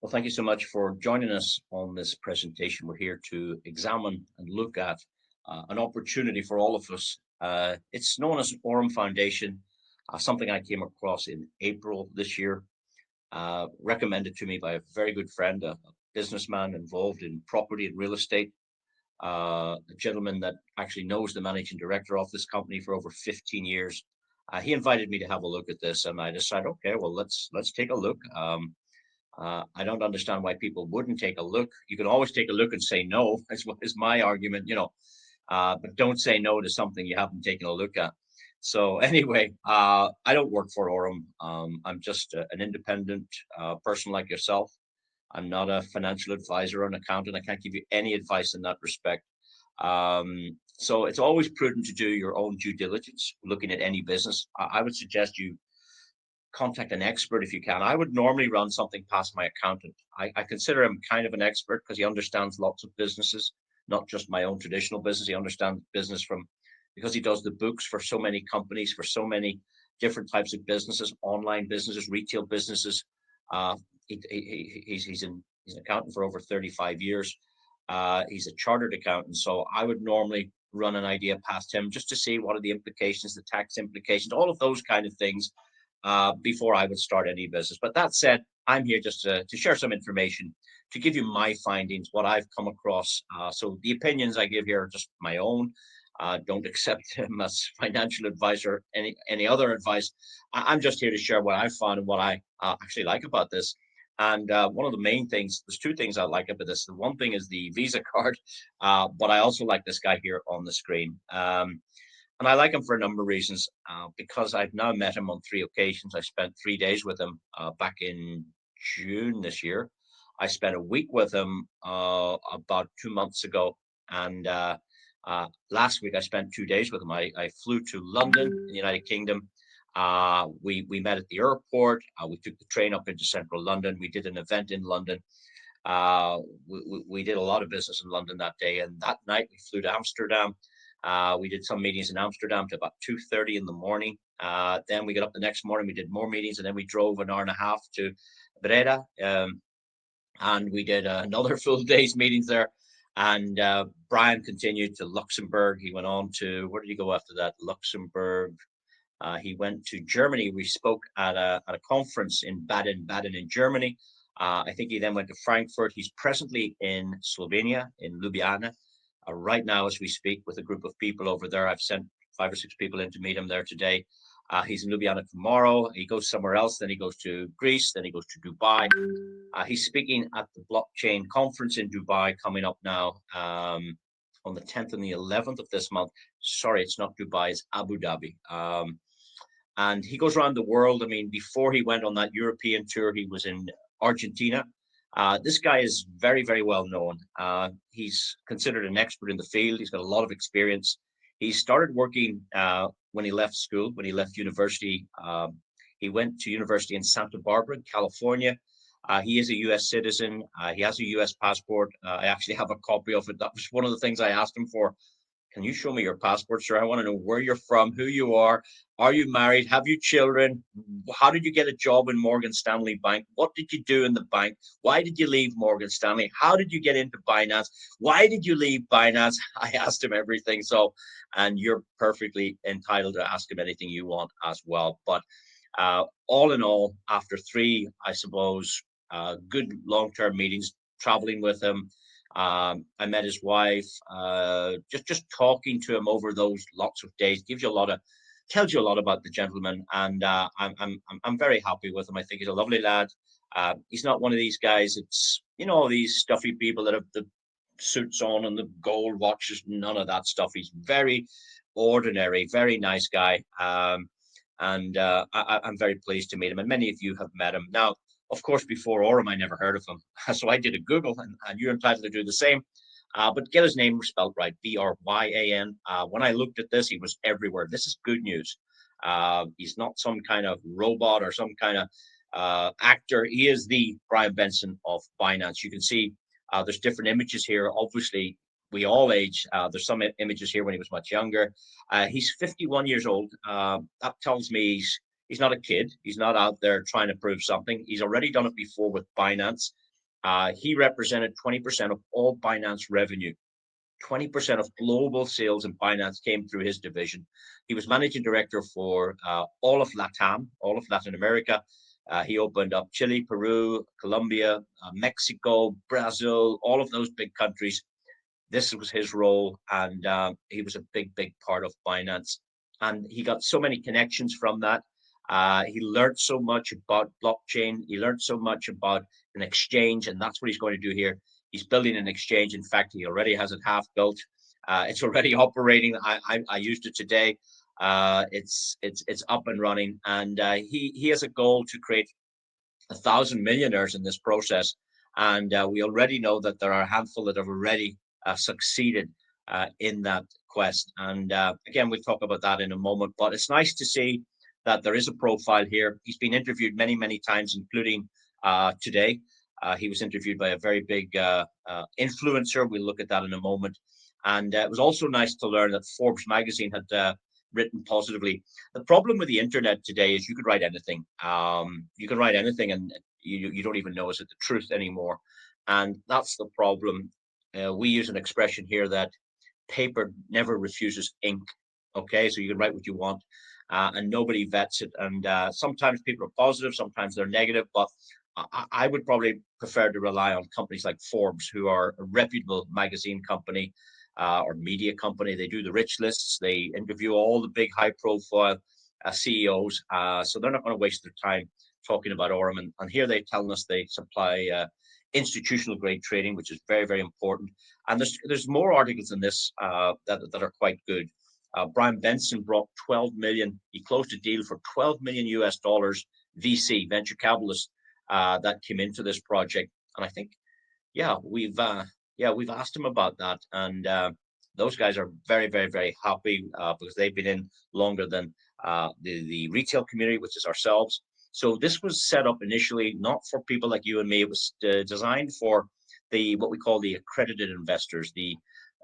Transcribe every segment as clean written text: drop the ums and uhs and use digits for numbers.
Well, thank you so much for joining us on this presentation. We're here to examine and look at an opportunity for all of us. It's known as Aurum Foundation, something I came across in April this year, recommended to me by a very good friend, a businessman involved in property and real estate, a gentleman that actually knows the managing director of this company for over 15 years. He invited me to have a look at this, and I decided, okay, well, let's take a look. I don't understand why people wouldn't take a look. You can always take a look and say no. Is what is my argument, but don't say no to something you haven't taken a look at. So anyway, I don't work for Aurum. I'm just an independent person like yourself. I'm not a financial advisor or an accountant. I can't give you any advice in that respect. So it's always prudent to do your own due diligence looking at any business. I would suggest you contact an expert if you can. I would normally run something past my accountant. I consider him kind of an expert because he understands lots of businesses, not just my own traditional business. He understands business because he does the books for so many companies, for so many different types of businesses, online businesses, retail businesses. He's an accountant for over 35 years. He's a chartered accountant. So I would normally run an idea past him just to see what are the implications, the tax implications, all of those kind of things before I would start any business. But that said, I'm here just to share some information, to give you my findings, what I've come across. So the opinions I give here are just my own. Don't accept them as financial advice or any other advice. I'm just here to share what I found and what I actually like about this. And one of the main things, there's two things I like about this. The one thing is the Visa card, but I also like this guy here on the screen. And I like him for a number of reasons, because I've now met him on 3 occasions. I spent 3 days with him back in June this year. I spent a week with him about 2 months ago. And last week, I spent 2 days with him. I flew to London in the United Kingdom. We met at the airport. We took the train up into central London. We did an event in London. We did a lot of business in London that day. And that night, we flew to Amsterdam. We did some meetings in Amsterdam to about 2:30 in the morning. Then we got up the next morning, we did more meetings, and then we drove an hour and a half to Breda, and we did another full day's meetings there. And Brian continued to Luxembourg. He went on to, where did he go after that? Luxembourg. He went to Germany. We spoke at a conference in Baden in Germany. I think he then went to Frankfurt. He's presently in Slovenia, in Ljubljana. Right now, as we speak, with a group of people over there. I've sent 5 or 6 people in to meet him there today. He's in Ljubljana tomorrow. He goes somewhere else. Then he goes to Greece. Then he goes to Dubai. He's speaking at the blockchain conference in Dubai coming up now on the 10th and the 11th of this month. Sorry, it's not Dubai. It's Abu Dhabi. And he goes around the world. I mean, before he went on that European tour, he was in Argentina. This guy is very, very well known. He's considered an expert in the field. He's got a lot of experience. He started working when he left school, when he left university. He went to university in Santa Barbara, California. He is a U.S. citizen. He has a U.S. passport. I actually have a copy of it. That was one of the things I asked him for. Can you show me your passport, sir? I want to know where you're from, who you are. Are you married? Have you children? How did you get a job in Morgan Stanley Bank? What did you do in the bank? Why did you leave Morgan Stanley? How did you get into Binance? Why did you leave Binance? I asked him everything. So, and you're perfectly entitled to ask him anything you want as well. But all in all, after 3, I suppose, good long-term meetings, traveling with him, I met his wife. Just talking to him over those lots of days tells you a lot about the gentleman, and I'm very happy with him. I think he's a lovely lad. He's not one of these guys. It's these stuffy people that have the suits on and the gold watches. None of that stuff. He's very ordinary, very nice guy, and I'm very pleased to meet him. And many of you have met him now. Of course, before Aurum, I never heard of him. So I did a Google, and you're entitled to do the same. But get his name spelled right, Bryan. When I looked at this, he was everywhere. This is good news. He's not some kind of robot or some kind of actor. He is the Bryan Benson of Binance. You can see there's different images here. Obviously, we all age. There's some images here when he was much younger. He's 51 years old. That tells me he's not a kid. He's not out there trying to prove something. He's already done it before with Binance. He represented 20% of all Binance revenue. 20% of global sales in Binance came through his division. He was managing director for all of LATAM, all of Latin America. He opened up Chile, Peru, Colombia, Mexico, Brazil, all of those big countries. This was his role, and he was a big part of Binance. And he got so many connections from that. He learned so much about blockchain. He learned so much about an exchange, and that's what he's going to do here. He's building an exchange. In fact, he already has it half built. It's already operating. I used it today. It's up and running, and he has a goal to create 1,000 millionaires in this process. And we already know that there are a handful that have already succeeded in that quest. And again, we'll talk about that in a moment. But it's nice to see that there is a profile here. He's been interviewed many times, including today. He was interviewed by a very big influencer. We'll look at that in a moment. And it was also nice to learn that Forbes magazine had written positively. The problem with the internet today is you could write anything. You can write anything, and you don't even know is it the truth anymore. And that's the problem. We use an expression here that paper never refuses ink. Okay, so you can write what you want, and nobody vets it. And sometimes people are positive, sometimes they're negative. But I would probably prefer to rely on companies like Forbes, who are a reputable magazine company or media company. They do the rich lists. They interview all the big high-profile CEOs. So they're not going to waste their time talking about Aurum. And here they're telling us they supply institutional grade trading, which is very important. And there's more articles in this that are quite good. Bryan Benson brought 12 million. He closed a deal for 12 million US dollars VC, venture capitalist, that came into this project. And I think, we've asked him about that. And those guys are very happy because they've been in longer than the retail community, which is ourselves. So this was set up initially not for people like you and me. It was designed for what we call the accredited investors, the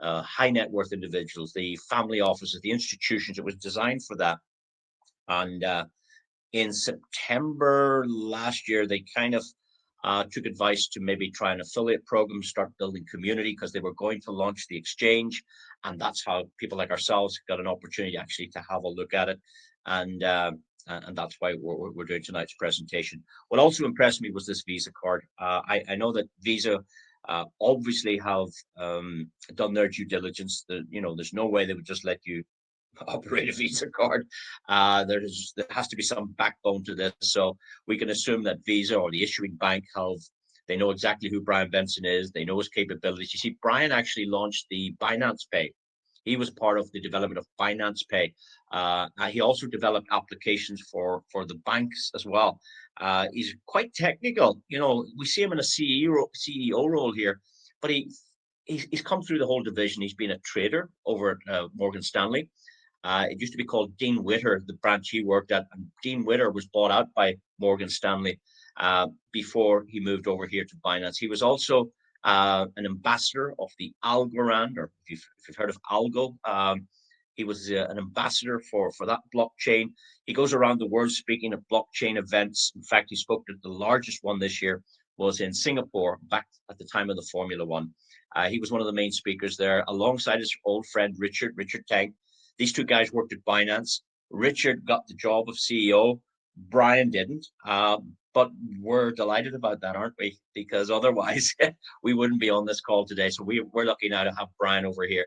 high net worth individuals, the family offices, the institutions. It was designed for that. And in September last year, they kind of took advice to maybe try an affiliate program, start building community, because they were going to launch the exchange. And that's how people like ourselves got an opportunity actually to have a look at it. And that's why we're doing tonight's presentation. What also impressed me was this Visa card. I know that Visa obviously have done their due diligence. There's no way they would just let you operate a Visa card. There has to be some backbone to this. So we can assume that Visa or the issuing bank they know exactly who Bryan Benson is. They know his capabilities. You see, Bryan actually launched the Binance Pay. He was part of the development of Binance Pay. He also developed applications for the banks as well. He's quite technical. We see him in a CEO role here, but he's come through the whole division. He's been a trader over at Morgan Stanley. It used to be called Dean Witter, the branch he worked at. And Dean Witter was bought out by Morgan Stanley before he moved over here to Binance. He was also an ambassador of the Algorand, or if you've heard of Algo. He was an ambassador for that blockchain. He goes around the world speaking at blockchain events. In fact, he spoke at the largest one this year, was in Singapore, back at the time of the Formula One. He was one of the main speakers there, alongside his old friend Richard Tang. These two guys worked at Binance. Richard got the job of CEO. Bryan didn't. But we're delighted about that, aren't we? Because otherwise, we wouldn't be on this call today. So we're lucky now to have Bryan over here.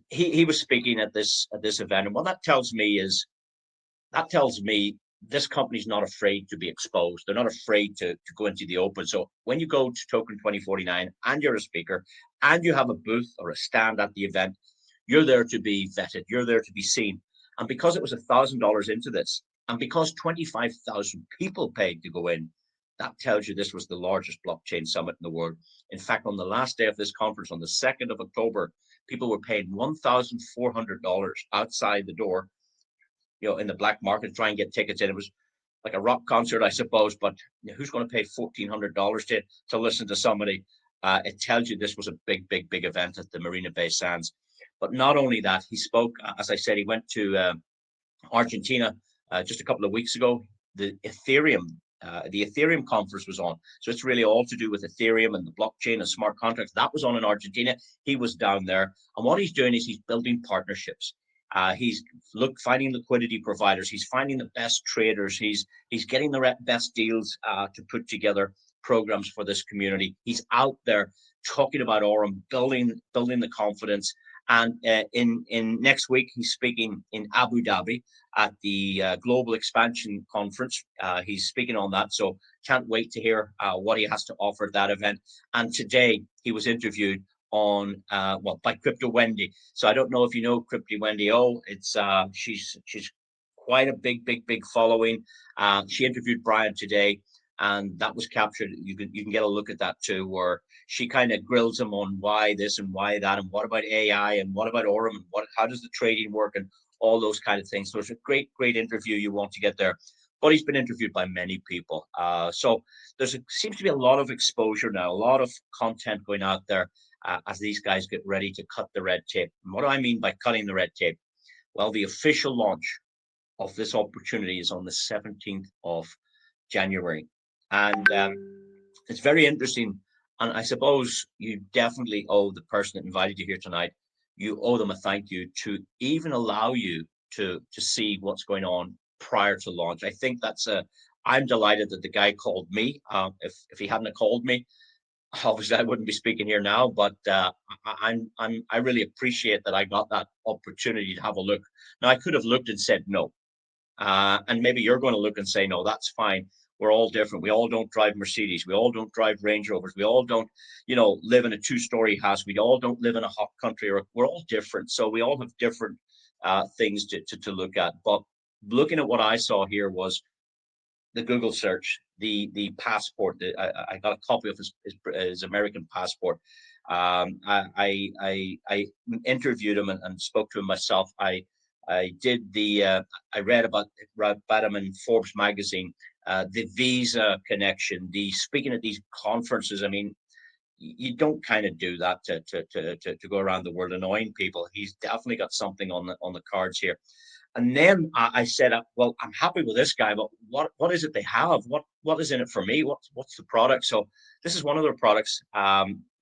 He was speaking at this event, and what that tells me this company's not afraid to be exposed. They're not afraid to go into the open. So when you go to Token 2049 and you're a speaker and you have a booth or a stand at the event, you're there to be vetted. You're there to be seen. And because it was $1,000 into this, and because 25,000 people paid to go in, that tells you this was the largest blockchain summit in the world. In fact, on the last day of this conference, on the 2nd of October, people were paying $1,400 outside the door, in the black market, to try and get tickets in. It was like a rock concert, I suppose, but who's going to pay $1,400 to listen to somebody? It tells you this was a big event at the Marina Bay Sands. But not only that, he spoke, as I said, he went to Argentina just a couple of weeks ago. The Ethereum the Ethereum conference was on. So it's really all to do with Ethereum and the blockchain and smart contracts. That was on in Argentina. He was down there. And what he's doing is he's building partnerships. He's finding liquidity providers. He's finding the best traders. He's getting the best deals to put together programs for this community. He's out there talking about Aurum, building the confidence. And in next week, he's speaking in Abu Dhabi at the Global Expansion Conference. He's speaking on that, so can't wait to hear what he has to offer at that event. And today he was interviewed on by Crypto Wendy. So I don't know if you know Crypto Wendy. It's she's quite a big following. She interviewed Bryan today, and that was captured. You can get a look at that too, where she kind of grills him on why this and why that, and what about AI, and what about Aurum, and how does the trading work, and all those kind of things. So it's a great interview. You want to get there. But he's been interviewed by many people. So seems to be a lot of exposure now, a lot of content going out there as these guys get ready to cut the red tape. And what do I mean by cutting the red tape? Well, the official launch of this opportunity is on the 17th of January. And it's very interesting. And I suppose you definitely owe the person that invited you here tonight, you owe them a thank you to even allow you to see what's going on prior to launch. I think I'm delighted that the guy called me. If he hadn't called me, obviously I wouldn't be speaking here now, but I really appreciate that I got that opportunity to have a look. Now, I could have looked and said no. And maybe you're going to look and say, no, that's fine. We're all different. We all don't drive Mercedes. We all don't drive Range Rovers. We all don't, live in a 2-story house. We all don't live in a hot country. We're all different. So we all have different things to look at. But looking at what I saw here was the Google search, the passport. I got a copy of his American passport. I interviewed him and spoke to him myself. I read about him in Forbes magazine. The visa connection, the speaking at these conferences. I mean, you don't kind of do that to go around the world annoying people. He's definitely got something on the cards here. And then I said, well, I'm happy with this guy, but what is it they have? What is in it for me? What's the product? So this is one of their products.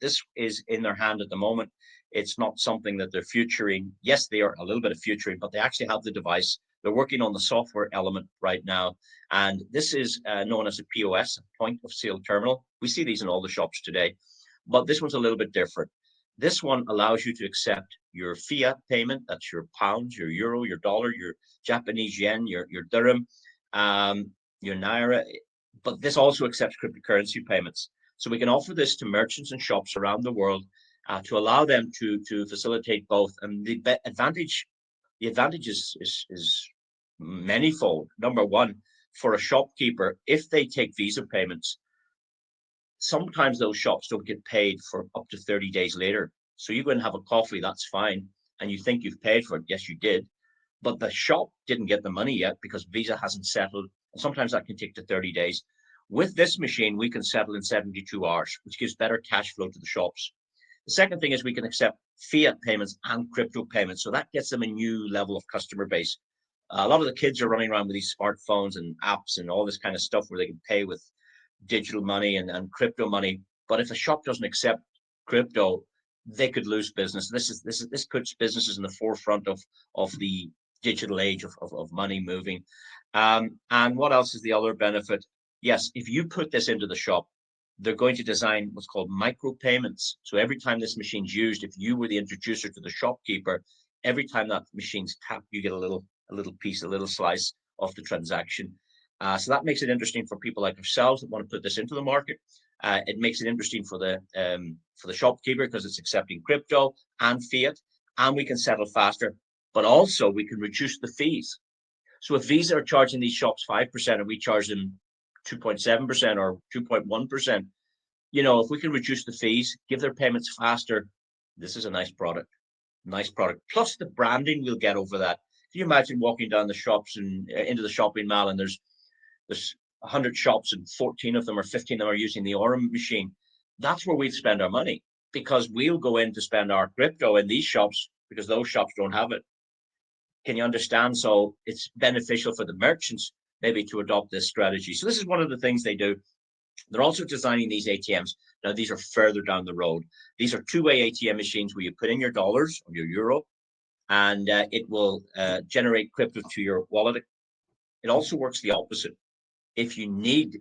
This is in their hand at the moment. It's not something that they're futuring. Yes, they are a little bit of futuring, but they actually have the device. They're working on the software element right now. And this is known as a POS, point of sale terminal. We see these in all the shops today, but this one's a little bit different. This one allows you to accept your fiat payment. That's your pounds, your euro, your dollar, your Japanese yen, your dirham, your naira. But this also accepts cryptocurrency payments. So we can offer this to merchants and shops around the world to allow them to facilitate both. And the advantage is manifold. Number one, for a shopkeeper, if they take Visa payments, sometimes those shops don't get paid for up to 30 days later. So you go and have a coffee, that's fine. And you think you've paid for it. Yes, you did. But the shop didn't get the money yet because Visa hasn't settled. And sometimes that can take to 30 days. With this machine, we can settle in 72 hours, which gives better cash flow to the shops. The second thing is we can accept fiat payments and crypto payments. So that gets them a new level of customer base. A lot of the kids are running around with these smartphones and apps and all this kind of stuff where they can pay with digital money and crypto money. But if a shop doesn't accept crypto, they could lose business. This puts businesses in the forefront of the digital age of money moving. And what else is the other benefit? Yes, if you put this into the shop, they're going to design what's called micro payments. So every time this machine's used, if you were the introducer to the shopkeeper, every time that machine's tapped, you get a little piece, a little slice of the transaction. So that makes it interesting for people like ourselves that want to put this into the market. It makes it interesting for the shopkeeper because it's accepting crypto and fiat, and we can settle faster. But also we can reduce the fees. So if Visa are charging these shops 5% and we charge them 2.7% or 2.1%, if we can reduce the fees, give their payments faster, this is a nice product. Nice product. Plus the branding we'll get over that. Can you imagine walking down the shops and into the shopping mall and there's 100 shops and 14 of them or 15 of them are using the Aurum machine? That's where we'd spend our money because we'll go in to spend our crypto in these shops because those shops don't have it. Can you understand? So it's beneficial for the merchants maybe to adopt this strategy. So this is one of the things they do. They're also designing these ATMs. Now, these are further down the road. These are two-way ATM machines where you put in your dollars or your euro, and it will generate crypto to your wallet. It also works the opposite. If you need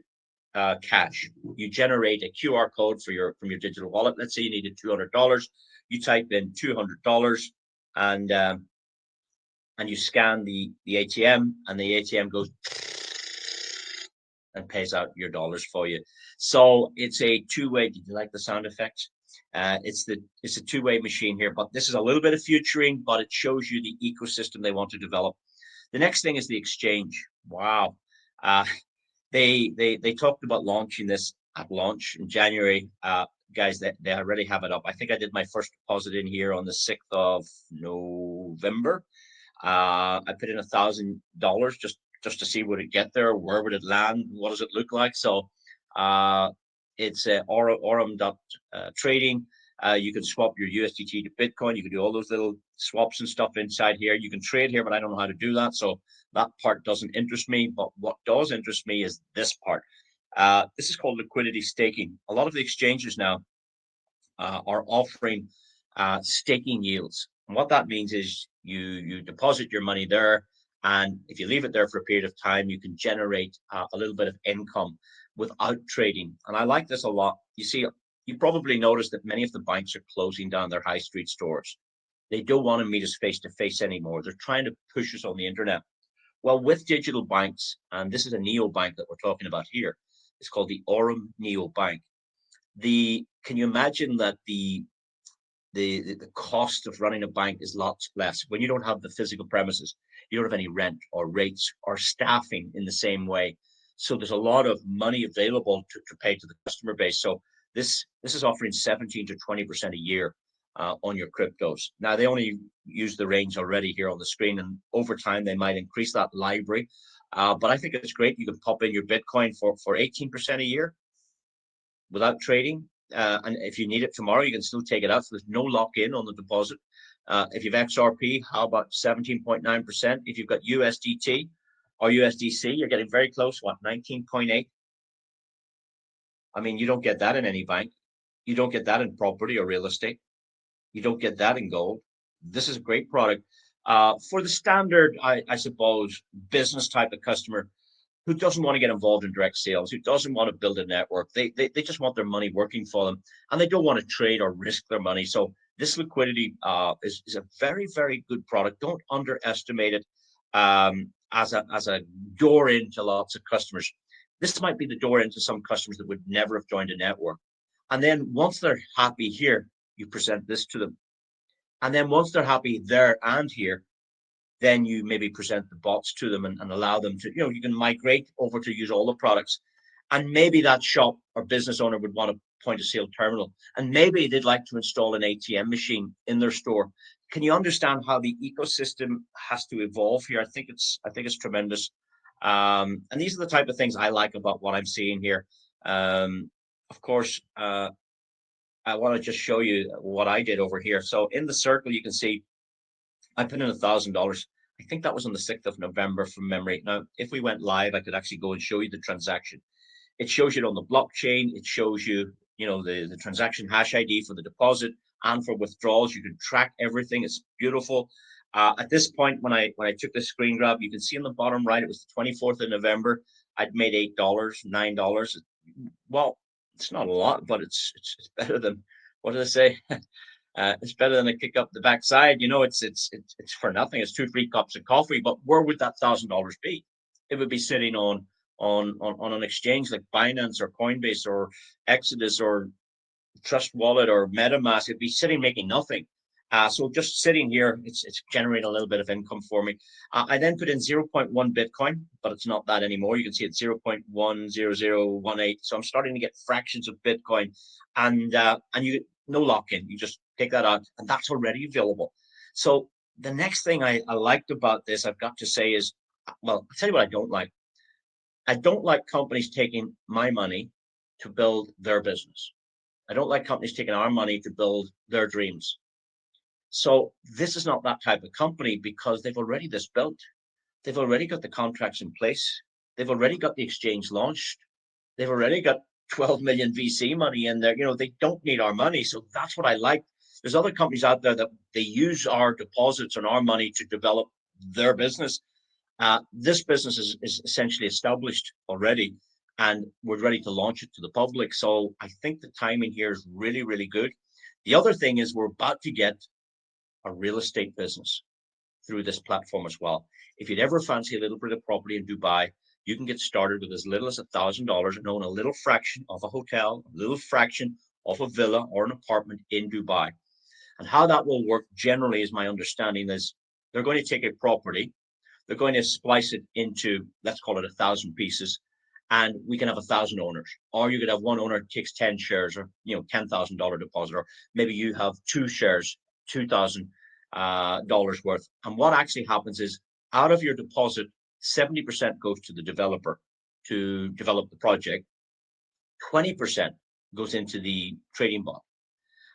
cash, you generate a QR code from your digital wallet. Let's say you needed $200. You type in $200, and you scan the ATM, and the ATM goes and pays out your dollars for you. So it's a two-way. Did you like the sound effects? It's a two-way machine here, but this is a little bit of futuring, but it shows you the ecosystem they want to develop. The next thing is the exchange. Wow. They talked about launching this at launch in January. Guys, they already have it up. I think I did my first deposit in here on the 6th of November. I put in $1,000 just to see would it get there, where would it land, what does it look like. So it's Aurum trading. You can swap your USDT to Bitcoin. You can do all those little swaps and stuff inside here. You can trade here, but I don't know how to do that. So that part doesn't interest me. But what does interest me is this part. This is called liquidity staking. A lot of the exchanges now are offering staking yields. And what that means is you deposit your money there, and if you leave it there for a period of time, you can generate a little bit of income without trading. And I like this a lot. You see, you probably noticed that many of the banks are closing down their high street stores. They don't want to meet us face to face anymore. They're trying to push us on the internet. Well, with digital banks, and this is a neobank that we're talking about here, it's called the Aurum Neobank. Can you imagine that the cost of running a bank is lots less when you don't have the physical premises, you don't have any rent or rates or staffing in the same way. So there's a lot of money available to pay to the customer base. So this is offering 17 to 20% a year on your cryptos. Now they only use the range already here on the screen, and over time they might increase that library. But I think it's great. You can pop in your Bitcoin for 18% a year without trading. And if you need it tomorrow, you can still take it out. So there's no lock-in on the deposit. If you've XRP, how about 17.9%? If you've got USDT or USDC, you're getting very close. What, 19.8? I mean, you don't get that in any bank. You don't get that in property or real estate. You don't get that in gold. This is a great product. For the standard, I suppose, business type of customer who doesn't want to get involved in direct sales, who doesn't want to build a network. They just want their money working for them, and they don't want to trade or risk their money. So this liquidity is a very, very good product. Don't underestimate it as a door into lots of customers. This might be the door into some customers that would never have joined a network. And then once they're happy here, you present this to them. And then once they're happy there and here, then you maybe present the bots to them and allow them to, you can migrate over to use all the products. And maybe that shop or business owner would want a point of sale terminal. And maybe they'd like to install an ATM machine in their store. Can you understand how the ecosystem has to evolve here? I think it's tremendous. And these are the type of things I like about what I'm seeing here. Of course, I want to just show you what I did over here. So in the circle, you can see I put in $1,000. I think that was on the 6th of November from memory. Now, if we went live, I could actually go and show you the transaction. It shows you it on the blockchain. It shows you, the transaction hash ID for the deposit and for withdrawals. You can track everything. It's beautiful. At this point, when I took the screen grab, you can see on the bottom right, it was the 24th of November. I'd made $8, $9. Well, it's not a lot, but it's better than, what did I say? It's better than a kick up the backside. It's for nothing. It's 2 free cups of coffee. But where would that $1,000 be? It would be sitting on an exchange like Binance or Coinbase or Exodus or Trust Wallet or MetaMask. It'd be sitting making nothing. So just sitting here, it's generating a little bit of income for me. I then put in 0.1 Bitcoin, but it's not that anymore. You can see it's 0.10018. So I'm starting to get fractions of Bitcoin, and you no lock-in. You just take that out, and that's already available. So the next thing I liked about this, I've got to say, is, well, I'll tell you what I don't like. I don't like companies taking my money to build their business. I don't like companies taking our money to build their dreams. So this is not that type of company, because they've already this built. They've already got the contracts in place. they've already got the exchange launched. They've already got 12 million VC money in there. They don't need our money. So that's what I like. There's other companies out there that they use our deposits and our money to develop their business. This business is essentially established already, and we're ready to launch it to the public. So I think the timing here is really, really good. The other thing is we're about to get a real estate business through this platform as well. If you'd ever fancy a little bit of property in Dubai, you can get started with as little as $1,000 and own a little fraction of a hotel, a little fraction of a villa or an apartment in Dubai. And how that will work generally, is my understanding, is they're going to take a property, they're going to splice it into, let's call it 1,000 pieces, and we can have 1,000 owners. Or you could have one owner takes 10 shares, or $10,000 deposit, or maybe you have 2 shares, $2,000 worth. And what actually happens is, out of your deposit, 70% goes to the developer to develop the project, 20% goes into the trading bot.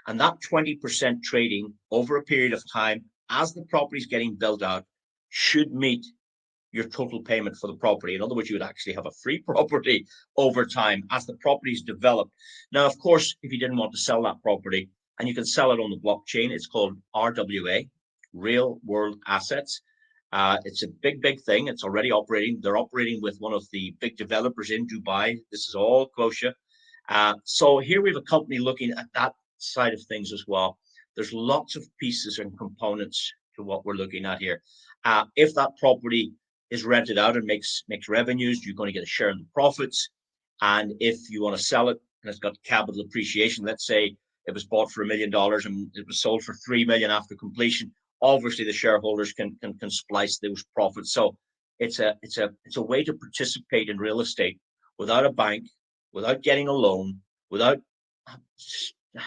And that 20% trading over a period of time, as the property is getting built out, should meet your total payment for the property. In other words, you would actually have a free property over time as the property is developed. Now, of course, if you didn't want to sell that property, and you can sell it on the blockchain, it's called RWA, Real World Assets. It's a big, big thing. It's already operating. They're operating with one of the big developers in Dubai. This is all kosher. So here we have a company looking at that side of things as well. There's lots of pieces and components to what we're looking at here. If that property is rented out and makes revenues, you're going to get a share in the profits. And if you want to sell it and it's got capital appreciation, let's say it was bought for $1 million and it was sold for $3 million after completion, obviously the shareholders can splice those profits. So it's a way to participate in real estate without a bank, without getting a loan, without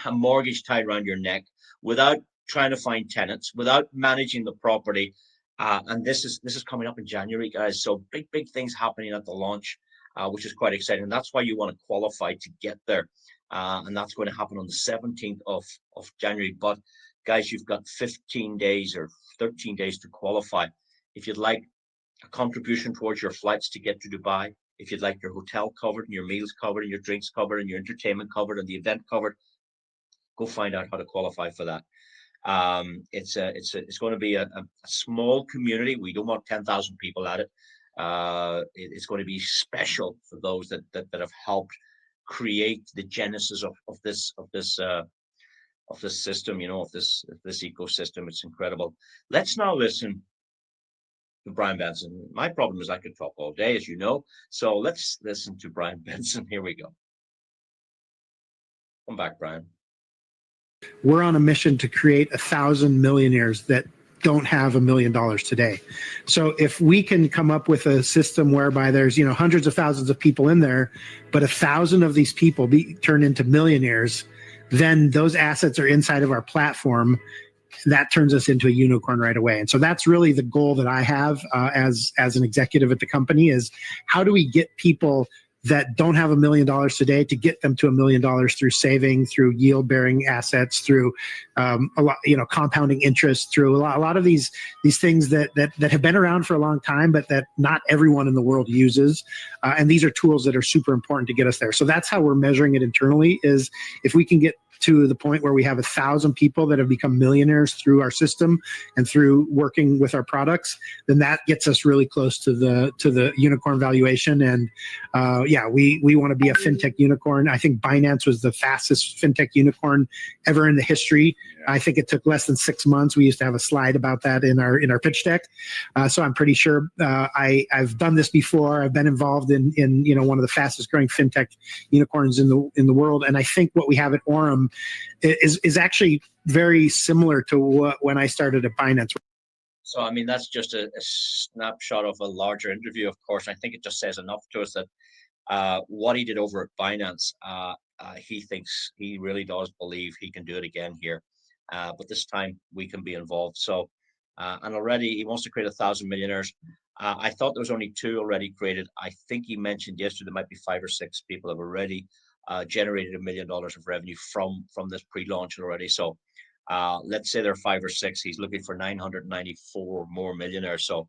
a mortgage tied around your neck, without trying to find tenants, without managing the property. And this is coming up in January, guys. So big things happening at the launch, which is quite exciting. And that's why you want to qualify to get there. And that's going to happen on the 17th of January. But guys, you've got 15 days or 13 days to qualify. If you'd like a contribution towards your flights to get to Dubai, if you'd like your hotel covered and your meals covered and your drinks covered and your entertainment covered and the event covered, go find out how to qualify for that. It's going to be a small community. We don't want 10,000 people at it. It's going to be special for those that have helped create the genesis of this system, of this ecosystem. It's incredible. Let's now listen to Bryan Benson. My problem is I could talk all day, as you know. So let's listen to Bryan Benson. Here we go. Come back, Bryan. We're on a mission to create 1,000 millionaires that don't have $1 million today. So if we can come up with a system whereby there's hundreds of thousands of people in there, but 1,000 of these people be turned into millionaires, then those assets are inside of our platform. That turns us into a unicorn right away. And so that's really the goal that I have as an executive at the company, is how do we get people that don't have $1 million today to get them to $1 million through saving, through yield-bearing assets, through a lot, compounding interest, through a lot of these things that have been around for a long time, but that not everyone in the world uses. And these are tools that are super important to get us there. So that's how we're measuring it internally, is if we can get to the point where we have 1,000 people that have become millionaires through our system and through working with our products, then that gets us really close to the unicorn valuation. And we want to be a fintech unicorn. I think Binance was the fastest fintech unicorn ever in the history. I think it took less than 6 months. We used to have a slide about that in our pitch deck. So I'm pretty sure I've done this before. I've been involved in one of the fastest growing fintech unicorns in the world. And I think what we have at Aurum is actually very similar to when I started at Binance. So, I mean, that's just a snapshot of a larger interview, of course. I think it just says enough to us that what he did over at Binance, he really does believe he can do it again here. But this time we can be involved. So, and already he wants to create 1,000 millionaires. I thought there was only 2 already created. I think he mentioned yesterday there might be 5 or 6 people have already generated $1 million of revenue from this pre-launch already. So let's say there are 5 or 6. He's looking for 994 more millionaires. So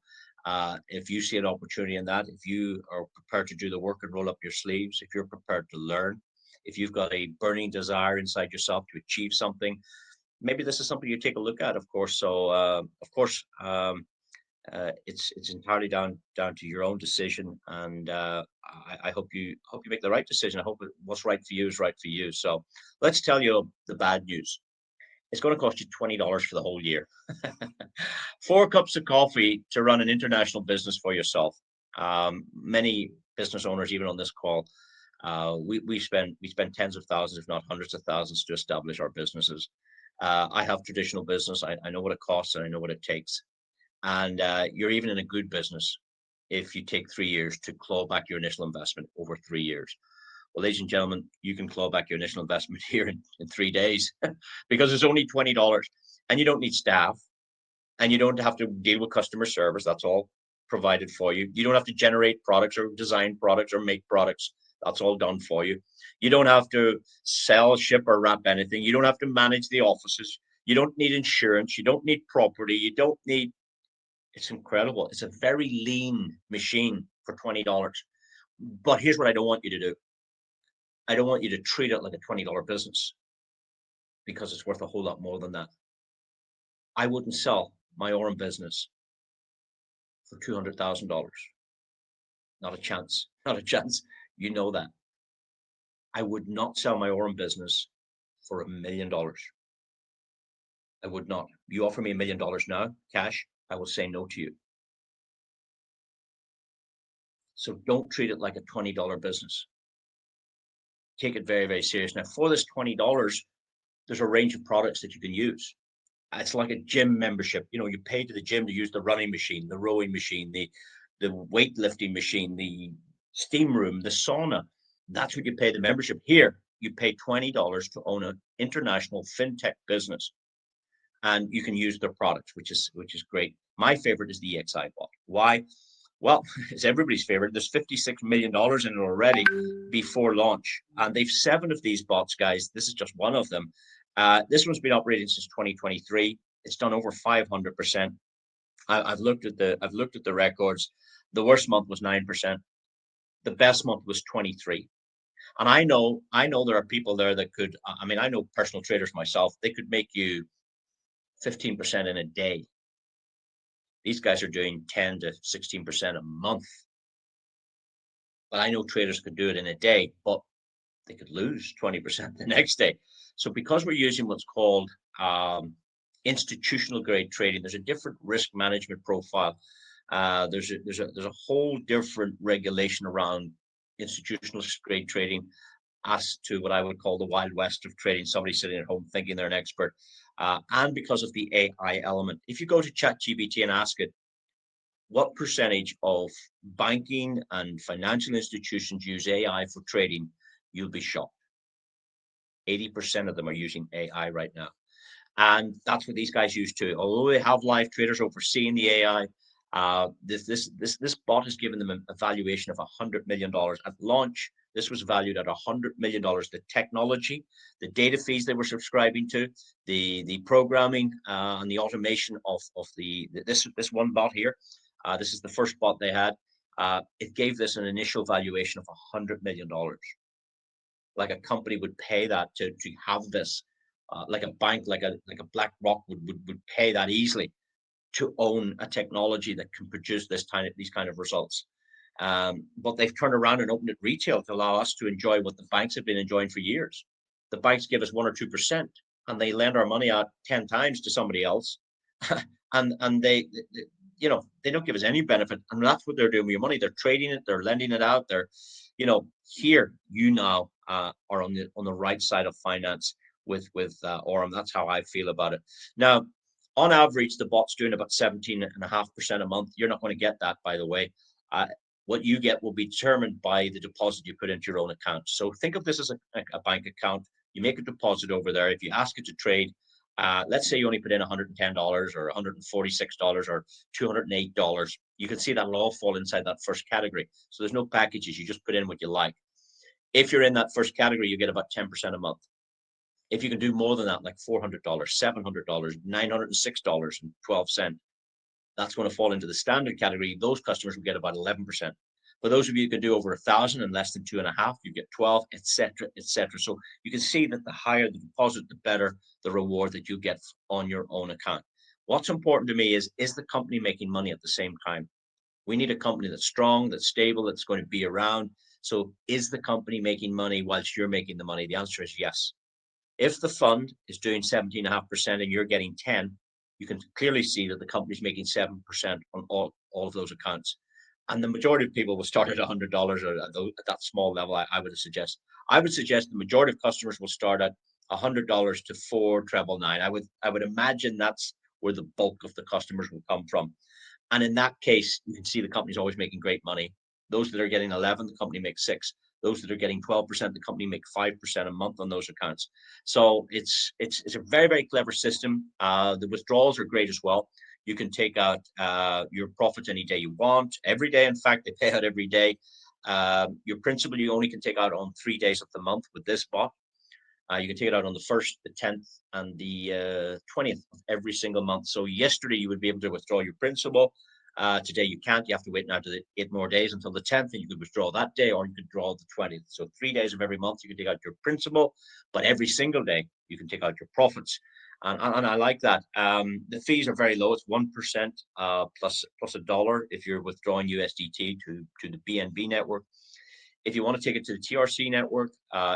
If you see an opportunity in that, if you are prepared to do the work and roll up your sleeves, if you're prepared to learn, if you've got a burning desire inside yourself to achieve something, maybe this is something you take a look at, of course. So, it's entirely down to your own decision, and I hope you make the right decision. I hope what's right for you is right for you. So, let's tell you the bad news. It's going to cost you $20 for the whole year. 4 cups of coffee to run an international business for yourself. Many business owners, even on this call, we spend tens of thousands, if not hundreds of thousands, to establish our businesses. I have traditional business. I know what it costs and I know what it takes. And you're even in a good business if you take 3 years to claw back your initial investment over 3 years. Well, ladies and gentlemen, you can claw back your initial investment here in 3 days because it's only $20 and you don't need staff and you don't have to deal with customer service. That's all provided for you. You don't have to generate products or design products or make products. That's all done for you. You don't have to sell, ship, or wrap anything. You don't have to manage the offices. You don't need insurance. You don't need property. You don't need, it's incredible. It's a very lean machine for $20. But here's what I don't want you to do. I don't want you to treat it like a $20 business because it's worth a whole lot more than that. I wouldn't sell my Aurum business for $200,000. Not a chance. Not a chance. You know that. I would not sell my Aurum business for $1 million. I would not. You offer me $1 million now, cash, I will say no to you. So don't treat it like a $20 business. Take it very, very serious. Now, for this $20, there's a range of products that you can use. It's like a gym membership. You know, you pay to the gym to use the running machine, the rowing machine, the weightlifting machine, the steam room, the sauna. That's what you pay the membership. Here, you pay $20 to own an international fintech business, and you can use their products, which is great. My favorite is the EXI bot. Why? Well, it's everybody's favorite. There's $56 million in it already before launch, and they've 7 of these bots, guys. This is just one of them. This one's been operating since 2023. It's done over 500%. I've looked at the records. The worst month was 9%. The best month was 23. And I know there are people there that could. I mean, I know personal traders myself. They could make you 15% in a day. These guys are doing 10 to 16% a month. But I know traders could do it in a day, but they could lose 20% the next day. So because we're using what's called institutional grade trading, there's a different risk management profile. There's a whole different regulation around institutional grade trading as to what I would call the Wild West of trading, somebody sitting at home thinking they're an expert. And because of the AI element. If you go to ChatGPT and ask it, what percentage of banking and financial institutions use AI for trading, you'll be shocked. 80% of them are using AI right now. And that's what these guys use too. Although they have live traders overseeing the AI, this bot has given them a valuation of $100 million. At launch, this was valued at $100 million. The technology, the data fees they were subscribing to, the programming and the automation of this one bot here. This is the first bot they had. It gave this an initial valuation of $100 million. Like a company would pay that to have this, like a bank, like a BlackRock would pay that easily to own a technology that can produce these kind of results. But they've turned around and opened it retail to allow us to enjoy what the banks have been enjoying for years. The banks give us 1 or 2%, and they lend our money out 10 times to somebody else, and they they don't give us any benefit. And that's what they're doing with your money. They're trading it, they're lending it out. They're, here you now are on the right side of finance with Aurum. That's how I feel about it. Now, on average, the bot's doing about 17.5% a month. You're not going to get that, by the way. What you get will be determined by the deposit you put into your own account. So think of this as a bank account. You make a deposit over there. If you ask it to trade, let's say you only put in $110 or $146 or $208. You can see that'll all fall inside that first category. So there's no packages. You just put in what you like. If you're in that first category, you get about 10% a month. If you can do more than that, like $400, $700, $906.12, that's going to fall into the standard category. Those customers will get about 11%. For those of you who can do over 1,000 and less than 2.5, you get 12, etc., etc. So you can see that the higher the deposit, the better the reward that you get on your own account. What's important to me is the company making money at the same time? We need a company that's strong, that's stable, that's going to be around. So is the company making money whilst you're making the money? The answer is yes. If the fund is doing 17.5% and you're getting 10, you can clearly see that the company's making 7% on all of those accounts. And the majority of people will start at $100 or at that small level. I would suggest the majority of customers will start at $100 to 4,999. I would imagine that's where the bulk of the customers will come from. And in that case, you can see the company's always making great money. Those that are getting 11, the company makes 6. Those that are getting 12%, the company make 5% a month on those accounts. So it's a very, very clever system. The withdrawals are great as well. You can take out your profits any day you want, every day. In fact, they pay out every day. Your principal, you only can take out on 3 days of the month with this bot. You can take it out on the 1st, the 10th, and the 20th of every single month. So yesterday you would be able to withdraw your principal. Today you can't. You have to wait now to 8 more days until the 10th, and you could withdraw that day, or you could draw the 20th. So 3 days of every month you can take out your principal, but every single day you can take out your profits. And I like that. The fees are very low. It's 1% plus $1 if you're withdrawing USDT to the BNB network. If you want to take it to the TRC network,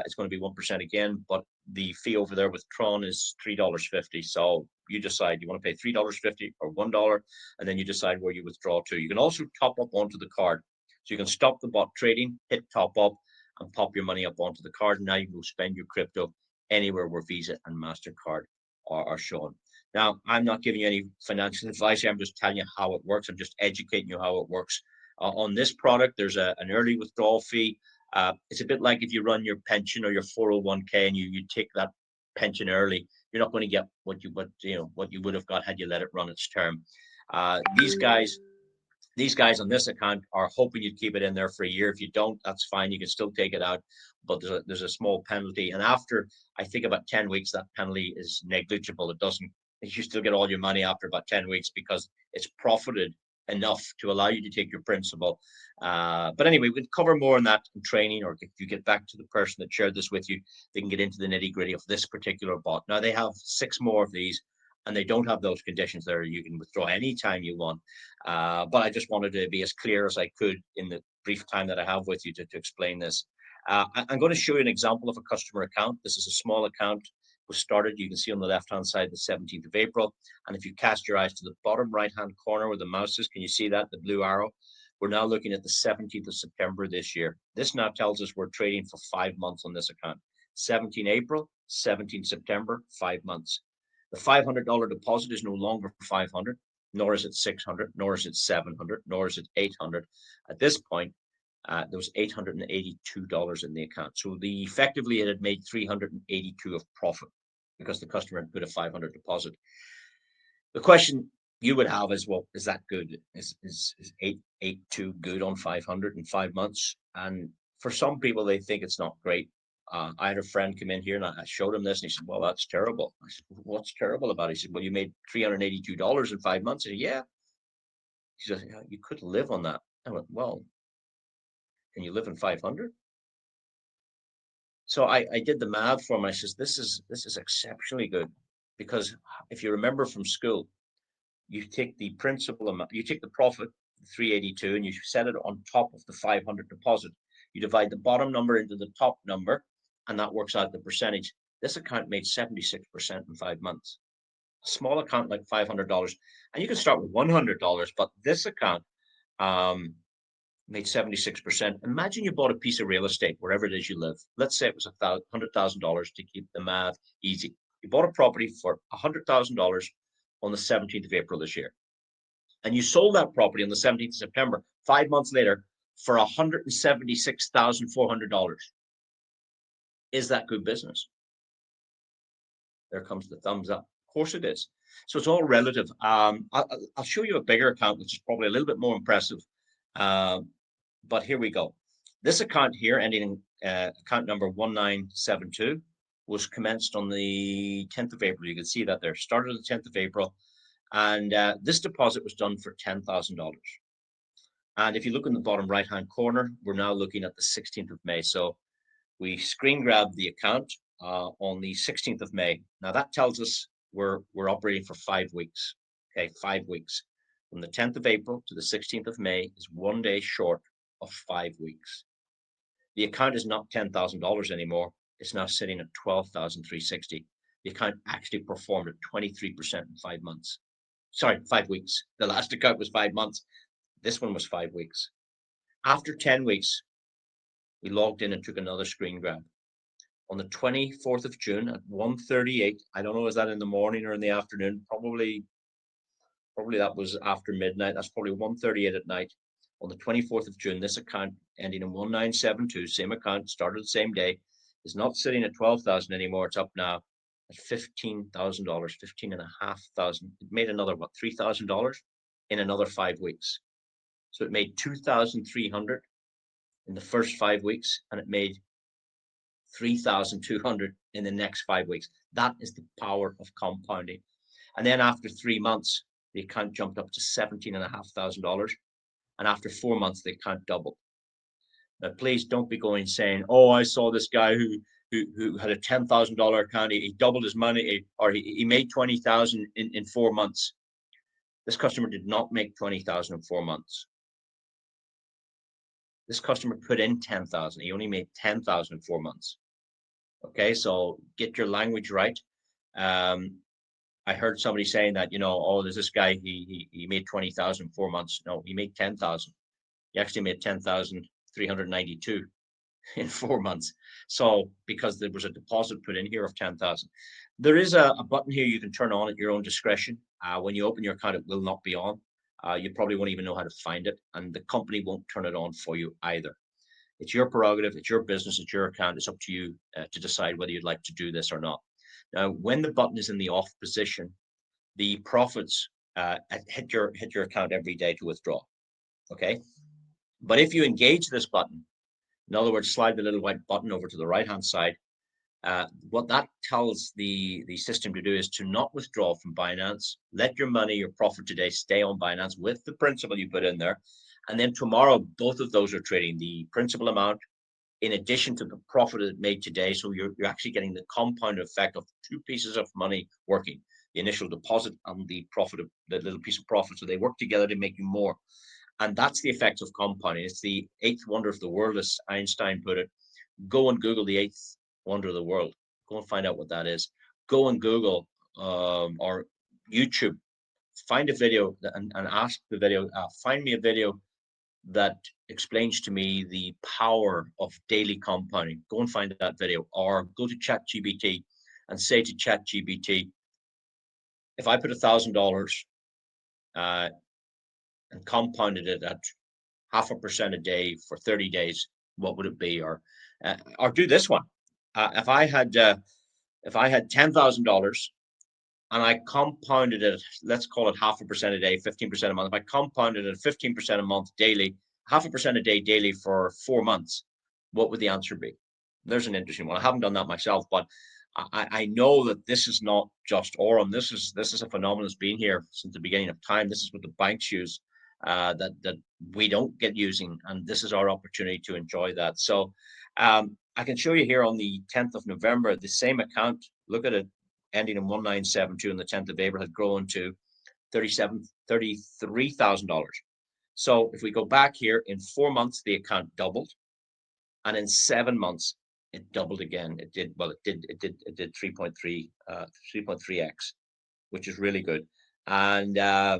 it's going to be 1% again, but the fee over there with Tron is $3.50. So you decide you want to pay $3.50 or $1, and then you decide where you withdraw to. You can also top up onto the card. So you can stop the bot trading, hit top up, and pop your money up onto the card. And now you can go spend your crypto anywhere where Visa and MasterCard are shown. Now, I'm not giving you any financial advice here. I'm just telling you how it works. I'm just educating you how it works. On this product, there's an early withdrawal fee. It's a bit like if you run your pension or your 401k and you take that pension early, you're not going to get what you would have got had you let it run its term. These guys on this account are hoping you'd keep it in there for a year. If you don't, that's fine. You can still take it out, but there's a small penalty. And after, I think, about 10 weeks, that penalty is negligible. You still get all your money after about 10 weeks because it's profited enough to allow you to take your principal. But anyway, we can cover more on that in training, or if you get back to the person that shared this with you, they can get into the nitty gritty of this particular bot. Now, they have 6 more of these, and they don't have those conditions there. You can withdraw anytime you want. But I just wanted to be as clear as I could in the brief time that I have with you to explain this. I'm going to show you an example of a customer account. This is a small account. Was started, you can see on the left-hand side, the 17th of April. And if you cast your eyes to the bottom right-hand corner where the mouse is, can you see that, the blue arrow? We're now looking at the 17th of September this year. This now tells us we're trading for 5 months on this account. 17 April, 17 September, 5 months. The $500 deposit is no longer 500, nor is it 600, nor is it 700, nor is it 800. At this point, there was $882 in the account. So effectively it had made 382 of profit because the customer had put a 500 deposit. The question you would have is, well, is that good? Is 882 good on 500 in 5 months? And for some people, they think it's not great. I had a friend come in here and I showed him this and he said, well, that's terrible. I said, what's terrible about it? He said, well, you made $382 in 5 months. I said, yeah. He said, yeah, you could live on that. I went, well, can you live in 500? So I did the math for him. I says, this is exceptionally good, because if you remember from school, you take the principal amount, you take the profit, 382, and you set it on top of the 500 deposit. You divide the bottom number into the top number, and that works out the percentage. This account made 76% in 5 months. A small account like $500, and you can start with $100, but this account made 76%. Imagine you bought a piece of real estate wherever it is you live. Let's say it was $100,000 to keep the math easy. You bought a property for $100,000 on the 17th of April this year, and you sold that property on the 17th of September, 5 months later, for $176,400. Is that good business? There comes the thumbs up. Of course it is. So it's all relative. I'll show you a bigger account, which is probably a little bit more impressive. But here we go. This account here, ending in account number 1972, was commenced on the 10th of April. You can see that there. Started on the 10th of April. And this deposit was done for $10,000. And if you look in the bottom right-hand corner, we're now looking at the 16th of May. So we screen grabbed the account on the 16th of May. Now that tells us we're operating for 5 weeks. Okay, 5 weeks. From the 10th of April to the 16th of May is 1 day short of 5 weeks. The account is not $10,000 anymore. It's now sitting at $12,360. The account actually performed at 23% in 5 months. Sorry, 5 weeks. The last account was 5 months. This one was 5 weeks. After 10 weeks, we logged in and took another screen grab. On the 24th of June at 1:38, I don't know, is that in the morning or in the afternoon? Probably that was after midnight. That's probably 1:38 at night. On the 24th of June, this account ending in 1972, same account, started the same day, is not sitting at 12,000 anymore. It's up now at $15,000, 15,500. It made another, what, $3,000 in another 5 weeks. So it made 2,300 in the first 5 weeks, and it made 3,200 in the next 5 weeks. That is the power of compounding. And then after 3 months, the account jumped up to $17,500. And after 4 months, the account doubled. Now, please don't be going saying, oh, I saw this guy who had a $10,000 account. He doubled his money, or he made 20,000 in 4 months. This customer did not make 20,000 in 4 months. This customer put in 10,000. He only made 10,000 in 4 months. Okay, so get your language right. I heard somebody saying that, oh, there's this guy, he made 20,000 in 4 months. No, he made 10,000. He actually made 10,392 in 4 months. So because there was a deposit put in here of 10,000. There is a button here you can turn on at your own discretion. When you open your account, it will not be on. You probably won't even know how to find it, and the company won't turn it on for you either. It's your prerogative, it's your business, it's your account. It's up to you to decide whether you'd like to do this or not. Now, when the button is in the off position, the profits hit your account every day to withdraw. Okay, but if you engage this button, in other words, slide the little white button over to the right-hand side, what that tells the system to do is to not withdraw from Binance. Let your money, your profit today, stay on Binance with the principal you put in there. And then tomorrow, both of those are trading, the principal amount in addition to the profit it made today. So you're actually getting the compound effect of two pieces of money working, the initial deposit and the profit, of the little piece of profit. So they work together to make you more. And that's the effect of compounding. It's the eighth wonder of the world, as Einstein put it. Go and Google the eighth wonder of the world. Go and find out what that is. Go and Google or YouTube. Find a video and ask the video, find me a video that explains to me the power of daily compounding. Go and find that video, or go to ChatGPT and say to ChatGPT, if I put $1,000 and compounded it at 0.5% a day for 30 days, what would it be? Or do this one. If I had $10,000 and I compounded it, let's call it 0.5% a day, 15% a month. If I compounded it 15% a month daily, 0.5% a day daily for 4 months, what would the answer be? There's an interesting one. I haven't done that myself, but I know that this is not just Aurum. This is a phenomenon that's been here since the beginning of time. This is what the banks use that we don't get using, and this is our opportunity to enjoy that. So I can show you here on the 10th of November, the same account. Look at it, ending in 1972, and the 10th of April had grown to $33,000. So if we go back here, in 4 months, the account doubled, and in 7 months, it doubled again. It did 3.3x, which is really good. And I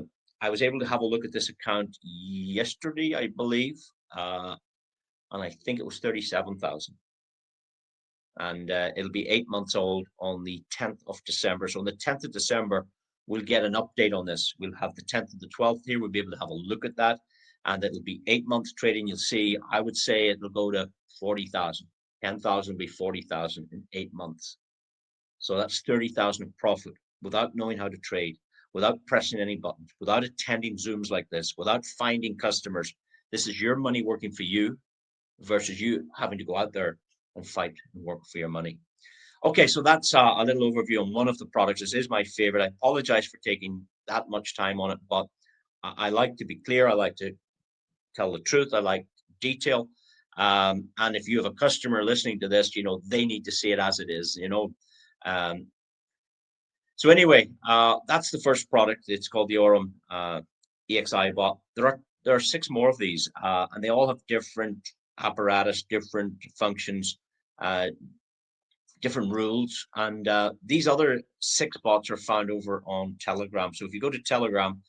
was able to have a look at this account yesterday, I believe, and I think it was 37,000. And it'll be 8 months old on the 10th of December. So on the 10th of December, we'll get an update on this. We'll have the 10th and the 12th here. We'll be able to have a look at that. And it'll be 8 months trading. You'll see, I would say it'll go to 40,000. 10,000 will be 40,000 in 8 months. So that's 30,000 of profit without knowing how to trade, without pressing any buttons, without attending Zooms like this, without finding customers. This is your money working for you versus you having to go out there and fight and work for your money. Okay, so that's a little overview on one of the products. This is my favorite. I apologize for taking that much time on it, but I like to be clear. I like to tell the truth. I like detail. And if you have a customer listening to this, they need to see it as it is, Um, so anyway, that's the first product. It's called the Aurum EXI bot. There are 6 more of these, and they all have different apparatus, different functions, uh, different rules. And these other 6 bots are found over on Telegram. So if you go to Telegram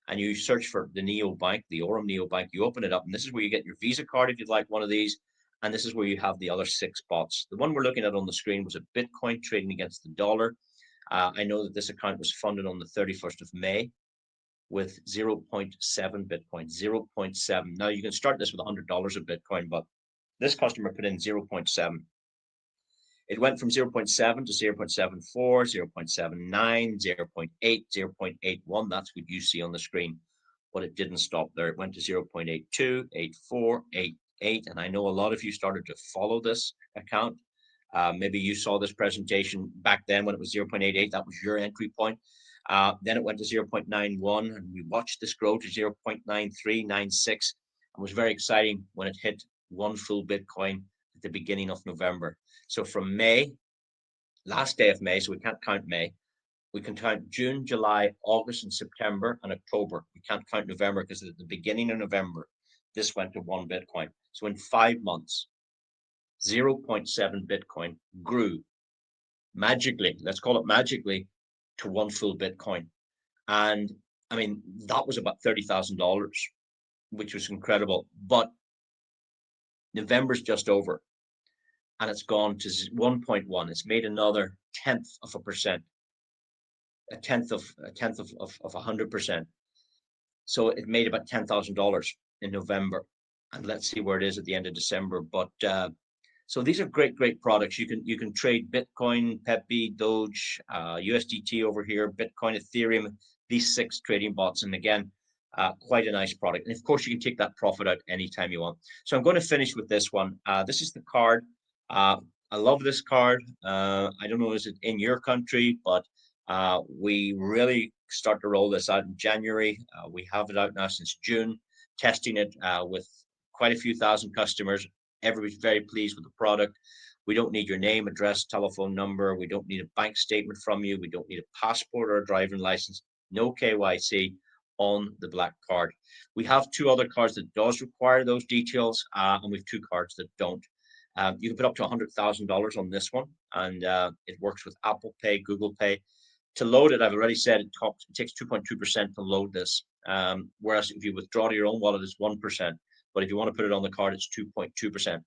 and you search for the neobank, the Aurum neobank, you open it up, and this is where you get your Visa card if you'd like one of these. And this is where you have the other 6 bots. The one we're looking at on the screen was a Bitcoin trading against the dollar. I know that this account was funded on the 31st of May with 0.7 Bitcoin, 0.7. Now you can start this with $100 of Bitcoin, but this customer put in 0.7. It went from 0.7 to 0.74, 0.79, 0.8, 0.81. That's what you see on the screen. But it didn't stop there. It went to 0.82, 84, 88. And I know a lot of you started to follow this account. Maybe you saw this presentation back then when it was 0.88. That was your entry point. Then it went to 0.91, and we watched this grow to 0.93, 96. And it was very exciting when it hit 1 full Bitcoin at the beginning of November. So from May, last day of May, so we can't count May, we can count June, July, August, and September, and October. We can't count November because at the beginning of November, this went to 1 Bitcoin. So in 5 months, 0.7 Bitcoin grew magically, let's call it magically, to 1 full Bitcoin. And I mean, that was about $30,000, which was incredible. But November's just over, and it's gone to 1.1. It's made another 0.1%, a tenth of 100%. So it made about $10,000 in November, and let's see where it is at the end of December. But so these are great products. You can trade Bitcoin, Pepe, Doge, USDT over here, Bitcoin, Ethereum. These 6 trading bots, and again, quite a nice product. And of course, you can take that profit out anytime you want. So I'm going to finish with this one. This is the card. I love this card. I don't know, is it in your country, but we really start to roll this out in January. We have it out now since June, testing it with quite a few thousand customers. Everybody's very pleased with the product. We don't need your name, address, telephone number. We don't need a bank statement from you. We don't need a passport or a driving license. No KYC on the black card. We have 2 other cards that does require those details, and we have 2 cards that don't. You can put up to $100,000 on this one, and it works with Apple Pay, Google Pay. To load it, I've already said it takes 2.2% to load this, whereas if you withdraw to your own wallet, it's 1%. But if you want to put it on the card, it's 2.2%.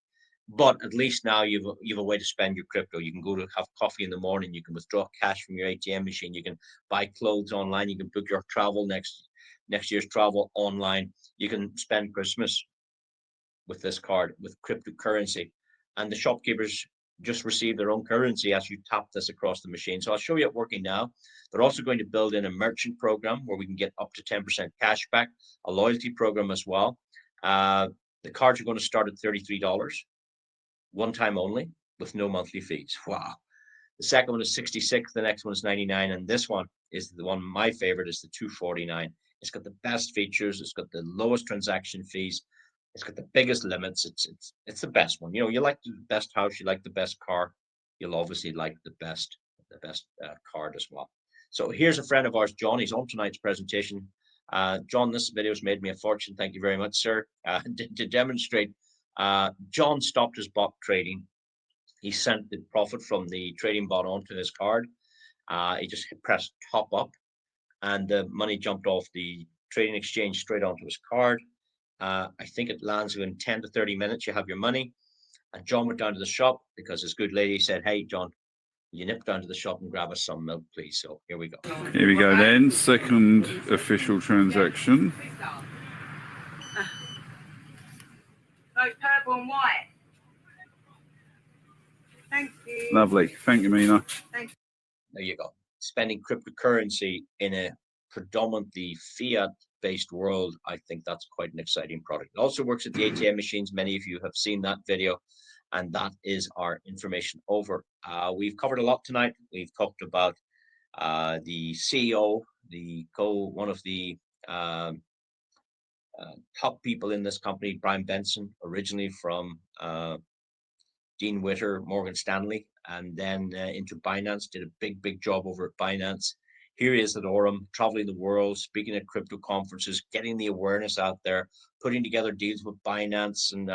But at least now you've a way to spend your crypto. You can go to have coffee in the morning. You can withdraw cash from your ATM machine. You can buy clothes online. You can book your travel next year's travel online. You can spend Christmas with this card with cryptocurrency, and the shopkeepers just receive their own currency as you tap this across the machine. So I'll show you it working now. They're also going to build in a merchant program where we can get up to 10% cash back, a loyalty program as well. The cards are going to start at $33, one time only, with no monthly fees. Wow. The second one is 66, the next one is 99, and this one is the one, my favorite, is the 249. It's got the best features, it's got the lowest transaction fees, it's got the biggest limits. It's the best one. You like the best house, you like the best car, you'll obviously like the best card as well. So here's a friend of ours, John. He's on tonight's presentation. John, this video has made me a fortune. Thank you very much, sir. To demonstrate, John stopped his bot trading. He sent the profit from the trading bot onto his card. He just pressed top up, and the money jumped off the trading exchange straight onto his card. I think it lands within 10 to 30 minutes. You have your money. And John went down to the shop because his good lady said, "Hey, John, you nip down to the shop and grab us some milk, please." So here we go. Here we go then, second official transaction. Like purple and white. Thank you. Lovely. Thank you, Mina. There you go. Spending cryptocurrency in a predominantly fiat-based world, I think that's quite an exciting product. It also works at the ATM machines. Many of you have seen that video. And that is our information over. We've covered a lot tonight. We've talked about the CEO, one of the top people in this company, Bryan Benson, originally from Dean Witter, Morgan Stanley, and then into Binance, did a big job over at Binance. Here he is at Aurum, traveling the world, speaking at crypto conferences, getting the awareness out there, putting together deals with Binance and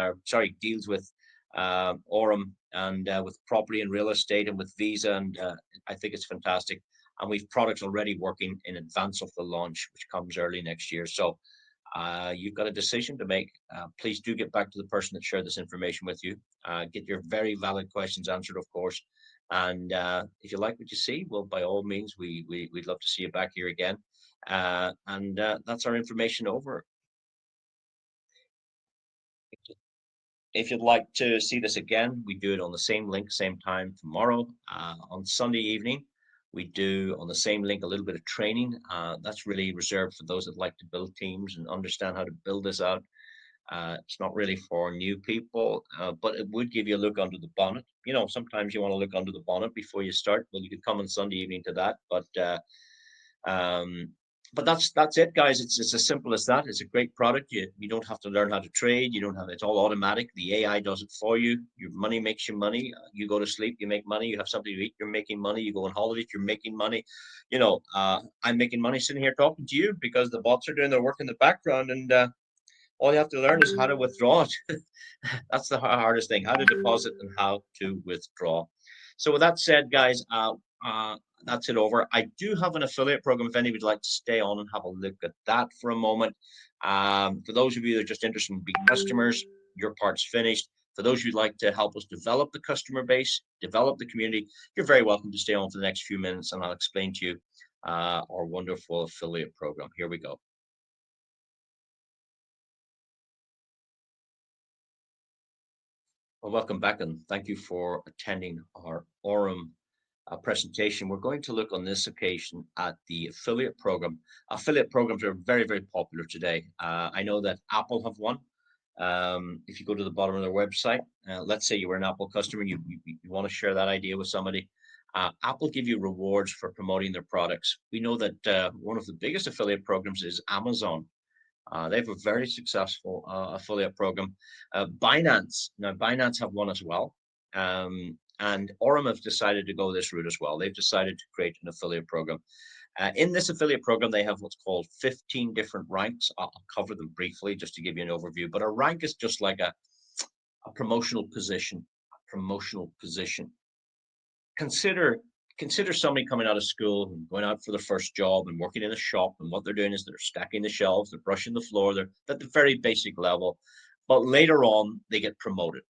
deals with Aurum and with property and real estate and with Visa. And I think it's fantastic. And we've products already working in advance of the launch, which comes early next year. So you've got a decision to make. Please do get back to the person that shared this information with you. Get your very valid questions answered, of course. And if you like what you see, well, by all means, we'd love to see you back here again. And that's our information over. If you'd like to see this again, we do it on the same link, same time tomorrow. On Sunday evening, we do on the same link a little bit of training. That's really reserved for those that like to build teams and understand how to build this out. It's not really for new people, but it would give you a look under the bonnet. You know, sometimes you want to look under the bonnet before you start. Well, you could come on Sunday evening to that, but that's it, guys. It's as simple as that. It's a great product. You don't have to learn how to trade. You don't have, it's all automatic. The AI does it for you. Your money makes you money. You go to sleep, you make money. You have something to eat, you're making money. You go on holidays, you're making money. You know, I'm making money sitting here talking to you because the bots are doing their work in the background, and all you have to learn is how to withdraw it. That's the hardest thing, how to deposit and how to withdraw. So with that said, guys, that's it over. I do have an affiliate program if any would like to stay on and have a look at that for a moment. For those of you that are just interested in being customers, your part's finished. For those who'd like to help us develop the customer base, develop the community, you're very welcome to stay on for the next few minutes and I'll explain to you our wonderful affiliate program. Here we go. Well, welcome back and thank you for attending our Aurum presentation. We're going to look on this occasion at the affiliate program. Affiliate programs are very popular today. I know that Apple have one. If you go to the bottom of their website, let's say you were an Apple customer, you want to share that idea with somebody. Apple give you rewards for promoting their products. We know that one of the biggest affiliate programs is Amazon. They have a very successful affiliate program. Binance have one as well. And Aurum have decided to go this route as well. They've decided to create an affiliate program. In this affiliate program, they have what's called 15 different ranks. I'll cover them briefly just to give you an overview. But a rank is just like a promotional position. Consider somebody coming out of school and going out for their first job and working in a shop, and what they're doing is they're stacking the shelves, they're brushing the floor, they're at the very basic level, but later on they get promoted.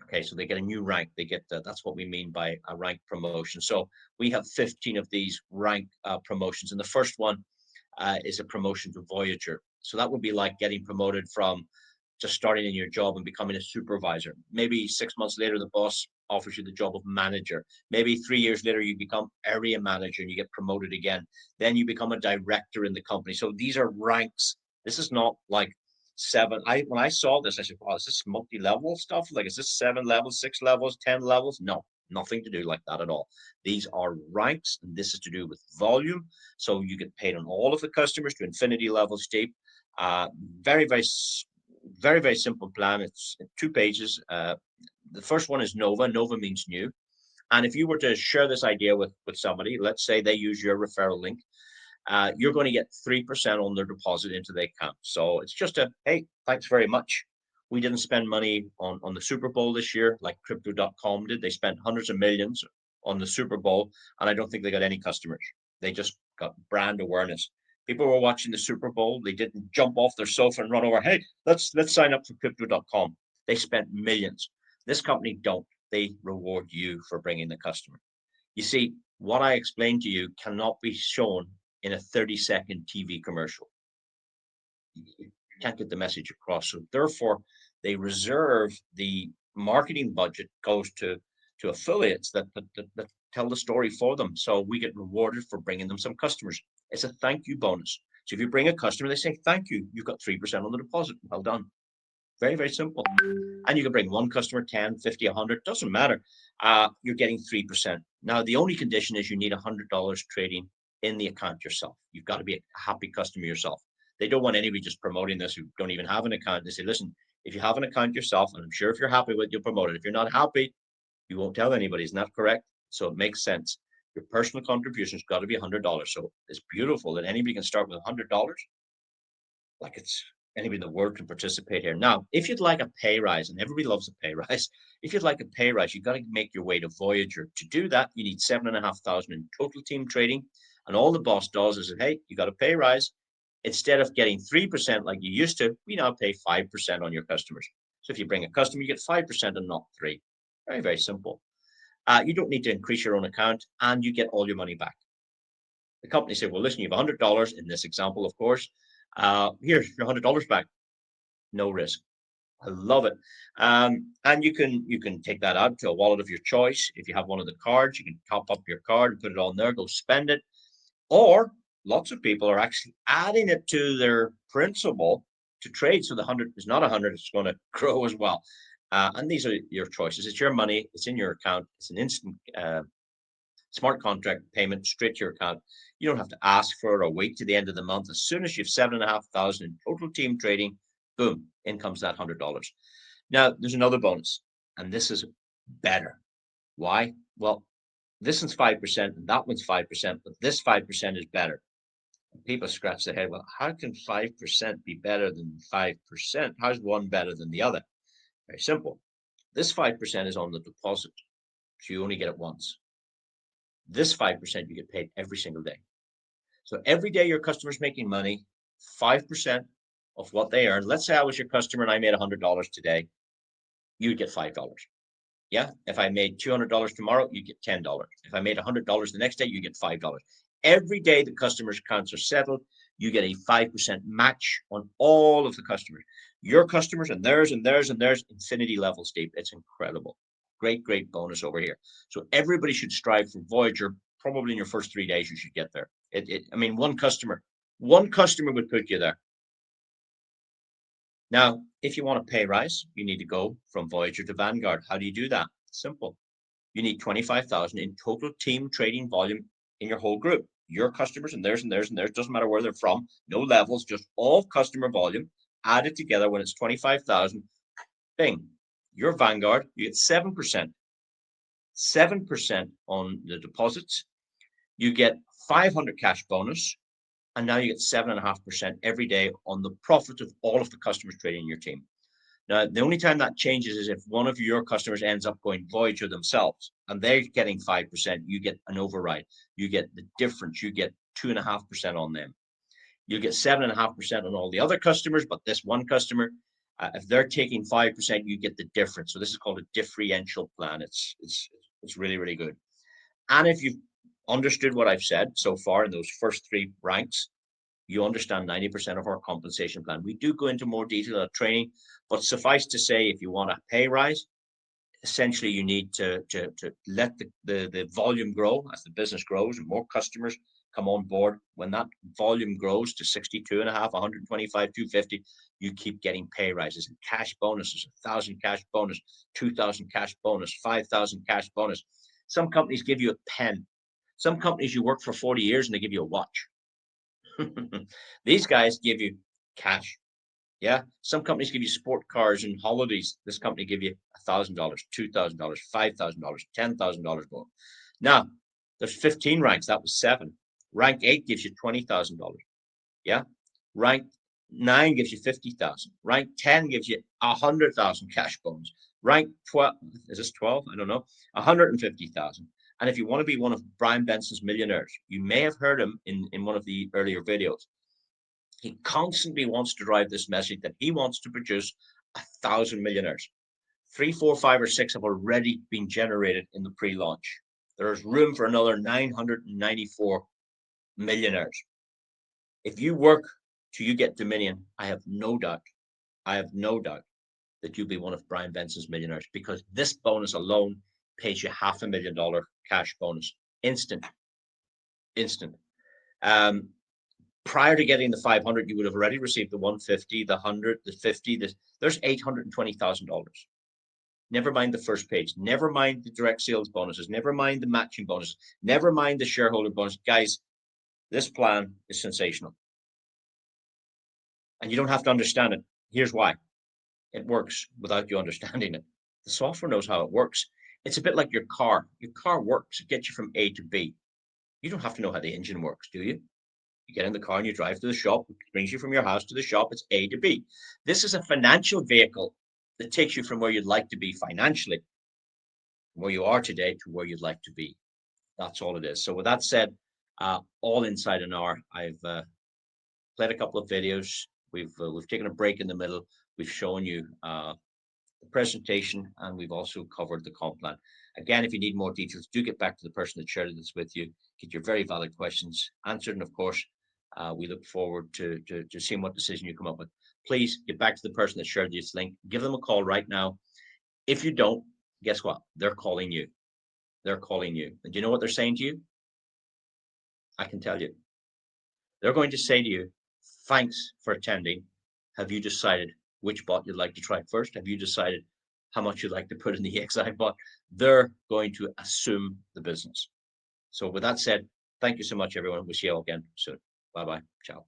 Okay, so they get a new rank. They get that's what we mean by a rank promotion. So we have 15 of these rank promotions, and the first one is a promotion to Voyager. So that would be like getting promoted from just starting in your job and becoming a supervisor. Maybe 6 months later, the boss offers you the job of manager. Maybe 3 years later, you become area manager and you get promoted again. Then you become a director in the company. So these are ranks. This is not like when I saw this, I said, wow, is this multi-level stuff? Like, is this 7 levels, 6 levels, 10 levels? No, nothing to do like that at all. These are ranks, and this is to do with volume. So you get paid on all of the customers to infinity levels deep. Very simple plan. It's 2 pages. The first one is Nova. Nova means new. And if you were to share this idea with somebody, let's say they use your referral link, you're going to get 3% on their deposit into the account. So it's just hey, thanks very much. We didn't spend money on the Super Bowl this year like crypto.com did. They spent hundreds of millions on the Super Bowl, and I don't think they got any customers. They just got brand awareness. People were watching the Super Bowl. They didn't jump off their sofa and run over, hey, let's sign up for crypto.com. They spent millions. This company don't. They reward you for bringing the customer. You see, what I explained to you cannot be shown in a 30-second TV commercial. You can't get the message across. So therefore, they reserve the marketing budget goes to affiliates that tell the story for them. So we get rewarded for bringing them some customers. It's a thank you bonus. So if you bring a customer, they say, thank you. You've got 3% on the deposit. Well done. Very, very simple. And you can bring one customer, 10, 50, 100, doesn't matter. You're getting 3%. Now, the only condition is you need $100 trading in the account yourself. You've got to be a happy customer yourself. They don't want anybody just promoting this who don't even have an account. They say, listen, if you have an account yourself, and I'm sure if you're happy with it, you'll promote it. If you're not happy, you won't tell anybody. Isn't that correct? So it makes sense. Your personal contribution's got to be $100. So it's beautiful that anybody can start with $100. Like it's anybody in the world can participate here. Now, if you'd like a pay rise, and everybody loves a pay rise, if you'd like a pay rise, you've got to make your way to Voyager. To do that, you need 7,500 in total team trading. And all the boss does is, hey, you got a pay rise. Instead of getting 3% like you used to, we now pay 5% on your customers. So if you bring a customer, you get 5% and not 3%. Very, very simple. You don't need to increase your own account, and you get all your money back. The company said, well, listen, you have $100 in this example, of course. Here's your $100 back. No risk. I love it. And you can take that out to a wallet of your choice. If you have one of the cards, you can top up your card and put it on there, go spend it. Or lots of people are actually adding it to their principal to trade. So the 100 is not 100, it's going to grow as well. And these are your choices. It's your money. It's in your account. It's an instant smart contract payment straight to your account. You don't have to ask for it or wait to the end of the month. As soon as you've 7,500 in total team trading, boom, in comes that $100. Now, there's another bonus, and this is better. Why? Well, this one's 5% and that one's 5%, but this 5% is better. And people scratch their head. Well, how can 5% be better than 5%? How's one better than the other? Very simple. This 5% is on the deposit, so you only get it once. This 5% you get paid every single day. So every day your customer's making money, 5% of what they earn. Let's say I was your customer and I made $100 today, you'd get $5. Yeah. If I made $200 tomorrow, you get $10. If I made $100 the next day, you get $5. Every day the customer's accounts are settled, you get a 5% match on all of the customers. Your customers and theirs and theirs and theirs, infinity level, Steve. It's incredible. Great, great bonus over here. So everybody should strive for Voyager. Probably in your first 3 days, you should get there. I mean, one customer would put you there. Now, if you want a pay rise, you need to go from Voyager to Vanguard. How do you do that? Simple. You need 25,000 in total team trading volume in your whole group. Your customers and theirs and theirs and theirs, doesn't matter where they're from, no levels, just all customer volume added together. When it's 25,000, bing, your Vanguard, you get 7%. 7% on the deposits. You get 500 cash bonus. And now you get 7.5% every day on the profit of all of the customers trading in your team. Now, the only time that changes is if one of your customers ends up going Voyager themselves and they're getting 5%, you get an override. You get the difference. You get 2.5% on them. You get 7.5% on all the other customers, but this one customer, if they're taking 5%, you get the difference. So this is called a differential plan. It's really, really good. And if you've understood what I've said so far in those first 3 ranks, you understand 90% of our compensation plan. We do go into more detail at training, but suffice to say, if you want a pay rise, essentially you need to let the volume grow as the business grows and more customers come on board. When that volume grows to 62.5, 125, 250, you keep getting pay rises and cash bonuses, 1,000 cash bonus, 2,000 cash bonus, 5,000 cash bonus. Some companies give you a pen. Some companies you work for 40 years and they give you a watch. These guys give you cash. Yeah. Some companies give you sport cars and holidays. This company give you $1,000, $2,000, $5,000, $10,000 more. Now, there's 15 ranks. That was 7. Rank 8 gives you $20,000. Yeah. Rank 9 gives you 50,000. Rank 10 gives you 100,000 cash bonus. Rank 12, is this 12? I don't know. 150,000. And if you want to be one of Bryan Benson's millionaires, you may have heard him in one of the earlier videos. He constantly wants to drive this message that he wants to produce 1,000 millionaires. 3, 4, 5, or 6 have already been generated in the pre-launch. There's room for another 994 millionaires. If you work till you get to million, I have no doubt that you'll be one of Bryan Benson's millionaires, because this bonus alone pays you $500,000 cash bonus. Instant. Prior to getting the 500, you would have already received the 150, the 100, the 50. There's $820,000. Never mind the first page. Never mind the direct sales bonuses. Never mind the matching bonuses. Never mind the shareholder bonus. Guys, this plan is sensational. And you don't have to understand it. Here's why. It works without you understanding it. The software knows how it works. It's a bit like your car. Your car works. It gets you from A to B. You don't have to know how the engine works, do you? You get in the car and you drive to the shop. It brings you from your house to the shop. It's A to B. This is a financial vehicle that takes you from where you'd like to be financially, from where you are today to where you'd like to be. That's all it is. So with that said, all inside an hour. I've played a couple of videos. We've taken a break in the middle. We've shown you the presentation, and we've also covered the comp plan. Again, if you need more details, do get back to the person that shared this with you. Get your very valid questions answered, and of course, we look forward to seeing what decision you come up with. Please get back to the person that shared this link. Give them a call right now. If you don't, guess what? They're calling you. They're calling you. And do you know what they're saying to you? I can tell you. They're going to say to you, thanks for attending. Have you decided which bot you'd like to try first? Have you decided how much you'd like to put in the XI bot? They're going to assume the business. So with that said, thank you so much, everyone. We'll see you all again soon. Bye-bye. Ciao.